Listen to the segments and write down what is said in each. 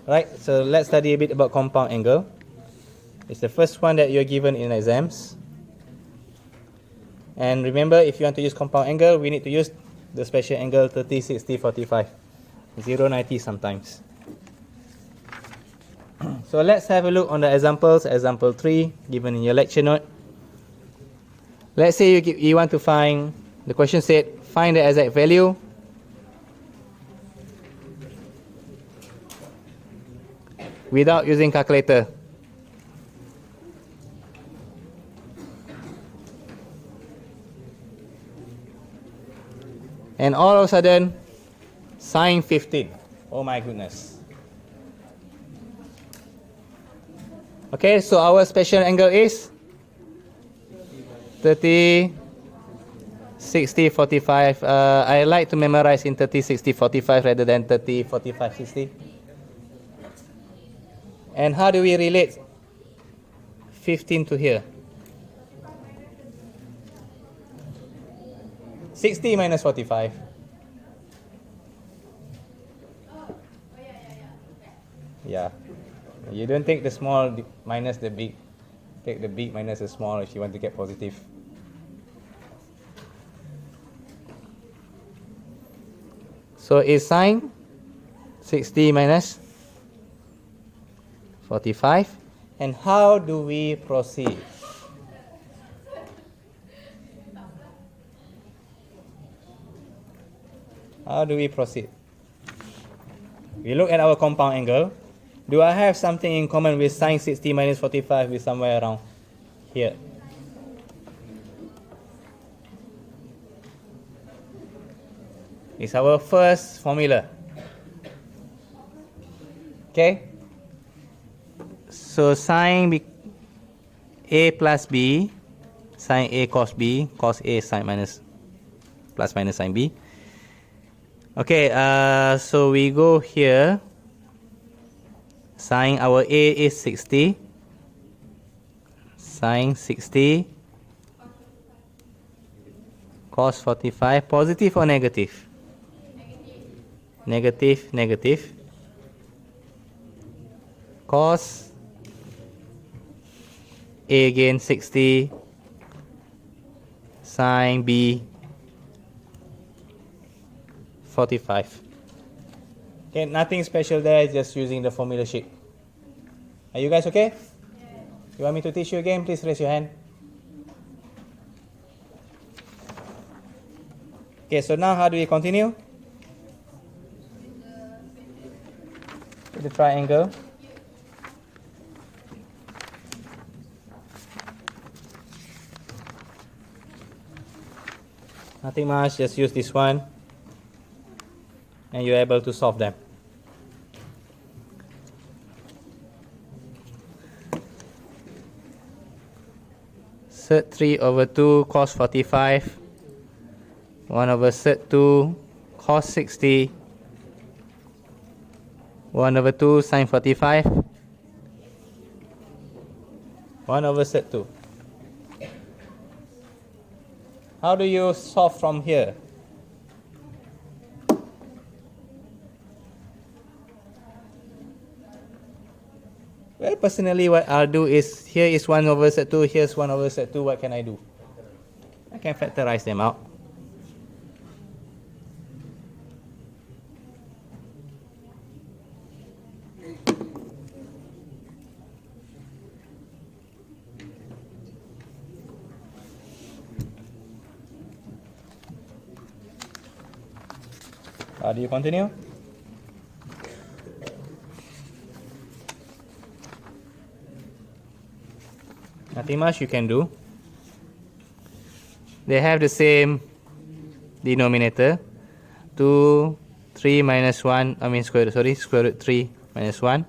Right, so let's study a bit about compound angle. It's the first one that you're given in exams. And remember, if you want to use compound angle, we need to use the special angle 30, 60, 45. 0, 90 sometimes. So let's have a look on the examples. Example 3, given in your lecture note. Let's say you want to find, the question said, find the exact value without using calculator. And all of a sudden, sine 15. Oh my goodness. Okay, so our special angle is 30, 60, 45. I like to memorize in 30, 60, 45 rather than 30, 45, 60. And how do we relate 15 to here? 60 minus 45. Yeah. You don't take the small minus the big. Take the big minus the small if you want to get positive. So is sine 60 minus 45. And how do we proceed? How do we proceed? We look at our compound angle. Do I have something in common with sine 60 minus 45 with somewhere around here? It's our first formula. Okay? So sine A plus B, sine A cos B, cos A sine minus plus minus sine B. Okay, so we go here. Sine our A is 60. Sine 60. Cos 45. Positive or negative? Negative, negative. Cos A again 60. Sine B 45. Okay, nothing special there, just using the formula sheet. Are you guys okay? Yeah. You want me to teach you again? Please raise your hand. Okay, so now how do we continue? With the triangle. Nothing much, just use this one. And you're able to solve them. Sec 3 over 2 cos 45. 1 over sec 2 cos 60. 1 over 2 sin 45. 1 over sec 2. How do you solve from here? Well, personally, what I'll do is, here is 1 over sec 2, here's 1 over sec 2, what can I do? I can factorize them out. How do you continue? Nothing much you can do. They have the same denominator. 2, 3 minus 1, square root 3 minus 1.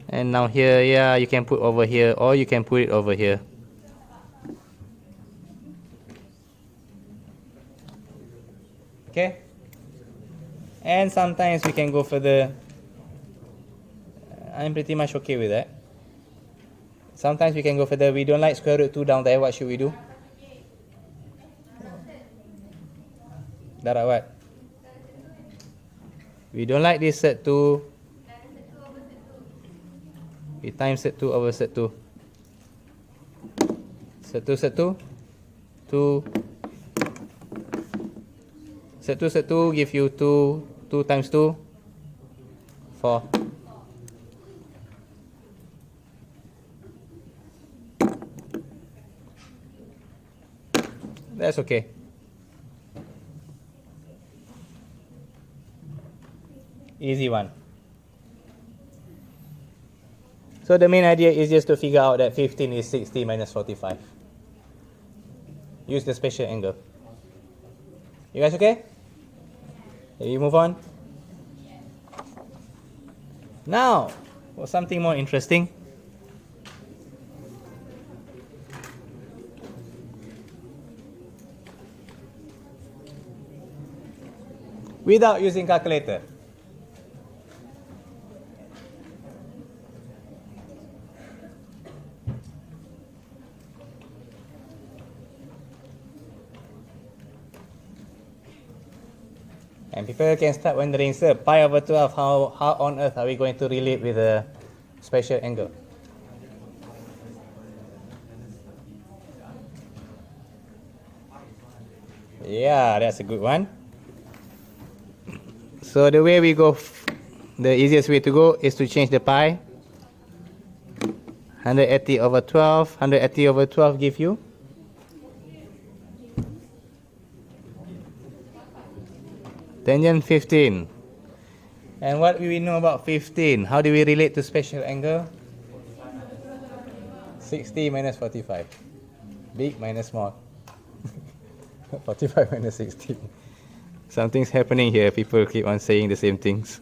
And now here, yeah, you can put over here, or you can put it over here. Okay? And sometimes we can go further. I'm pretty much okay with that. Sometimes we can go further. We don't like square root 2 down there. What should we do? Darab what? We don't like this set 2 We times set 2 over set 2. Set 2, set 2. 2. Set 2 give you 2. 2 times 2. 4. That's okay. Easy one. So the main idea is just to figure out that 15 is 60 minus 45. Use the special angle. You guys okay? Can you move on? Now, for something more interesting. Without using calculator. And people can start wondering, sir, pi over 12, how on earth are we going to relate with a special angle? Yeah, that's a good one. So the way we go, the easiest way to go is to change the pi. 180 over 12. 180 over 12 give you? Tangent 15. And what do we know about 15? How do we relate to special angle? 60 minus 45. Big minus small. 45 minus 60. Something's happening here. People keep on saying the same things.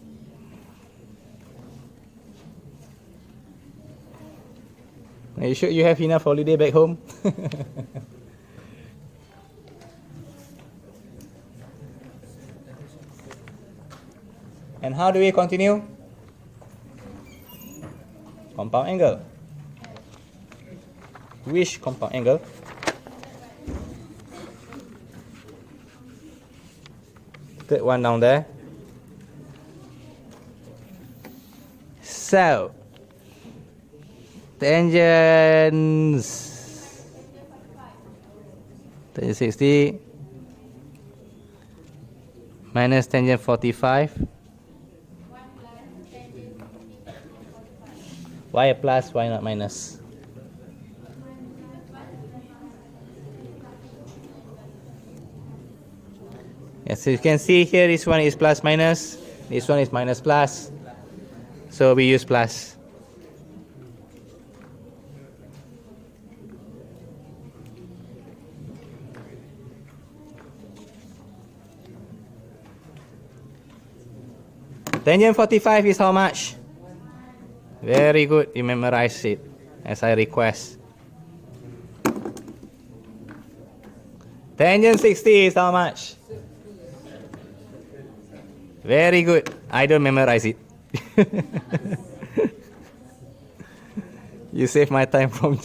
Are you sure you have enough holiday back home? And how do we continue? Compound angle. Which compound angle? Third one down there. So, tangents 60 minus tangent 45. Why a plus, why not minus? Yes, so you can see here this one is plus minus, this one is minus plus. So we use plus. Tangent 45 is how much? Very good, you memorize it as I request. Tangent 60 is how much? Very good, I don't memorize it. You save my time from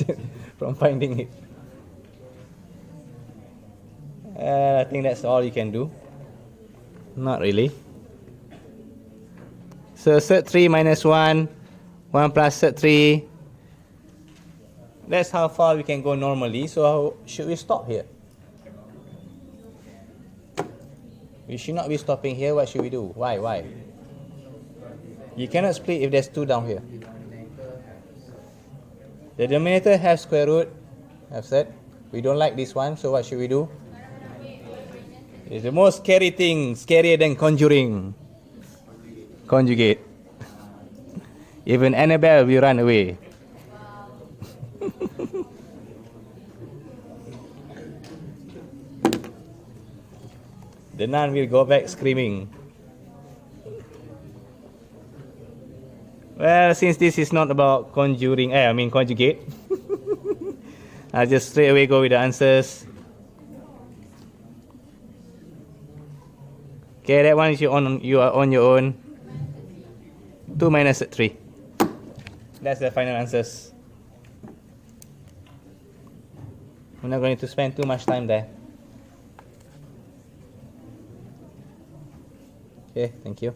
finding it. I think that's all you can do. Not really. So set 3 minus 1. 1 plus set 3. That's how far we can go normally. So how should we stop here? We should not be stopping here. What should we do? Why? You cannot split if there's 2 down here. The denominator has square root. I've said we don't like this one. So what should we do? It's the most scary thing. Scarier than conjuring. Conjugate. Even Annabelle will run away. The nun will go back screaming. Well, since this is not about conjuring, conjugate, I'll just straight away go with the answers. Okay, that one is you are on your own. 2 minus 3. That's the final answers. We're not going to spend too much time there. Okay, thank you.